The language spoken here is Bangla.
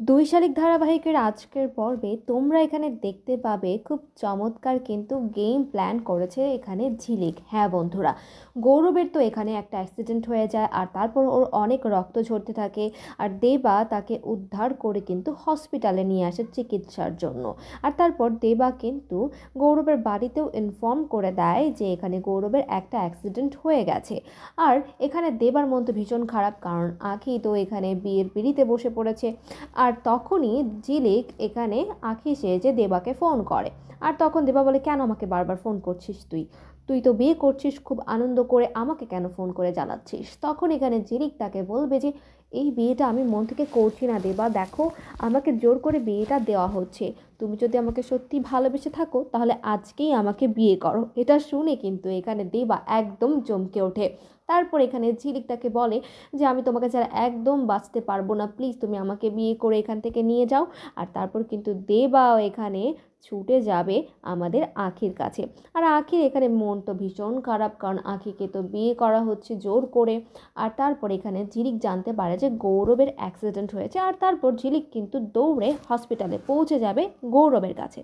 দুই শালিক ধারাবাহিকের আজকের পর্বে তোমরা এখানে দেখতে পাবে খুব চমৎকার কিন্তু গেম প্ল্যান করেছে এখানে ঝিলিক। হ্যাঁ বন্ধুরা, গৌরবের তো এখানে একটা অ্যাক্সিডেন্ট হয়ে যায় আর তারপর ওর অনেক রক্ত ঝরতে থাকে। আর দেবা তাকে উদ্ধার করে কিন্তু হসপিটালে নিয়ে আসে চিকিৎসার জন্য। আর তারপর দেবা কিন্তু গৌরবের বাড়িতেও ইনফর্ম করে দেয় যে এখানে গৌরবের একটা অ্যাক্সিডেন্ট হয়ে গেছে। আর এখানে দেবার মন তো ভীষণ খারাপ, কারণ আঁখি তো এখানে বিয়ের পিঁড়িতে বসে পড়েছে। আর তখনই ঝিলিক এখানে আঁখি সেজে দেবাকে ফোন করে। আর তখন দেবা বলে, কেন আমাকে বারবার ফোন করছিস তুই? তুই তো বিয়ে করছিস খুব আনন্দ করে, আমাকে কেন ফোন করে জানাচ্ছিস? তখন এখানে ঝিলিক তাকে বলবে যে এই বিয়েটা আমি মন থেকে করছি না দেবা, দেখো আমাকে জোর করে বিয়েটা দেওয়া হচ্ছে। তুমি যদি আমাকে সত্যি ভালোবেসে থাকো তাহলে আজকেই আমাকে বিয়ে করো। এটা শুনে কিন্তু এখানে দেবা একদম চমকে ওঠে। তারপর এখানে ঝিলিক তাকে বলে যে আমি তোমাকে ছাড়া একদম বাঁচতে পারবো না, প্লিজ তুমি আমাকে বিয়ে করে এখান থেকে নিয়ে যাও। আর তারপর কিন্তু দেবাও এখানে ছুটে যাবে আমাদের আঁখির কাছে। আর আঁখির এখানে মন তো ভীষণ খারাপ, কারণ আঁখিকে তো বিয়ে করা হচ্ছে জোর করে। আর তারপর এখানে ঝিলিক জানতে পারে যে গৌরবের অ্যাক্সিডেন্ট হয়েছে। আর তারপর ঝিলিক কিন্তু দৌড়ে হসপিটালে পৌঁছে যাবে গৌরবের কাছে।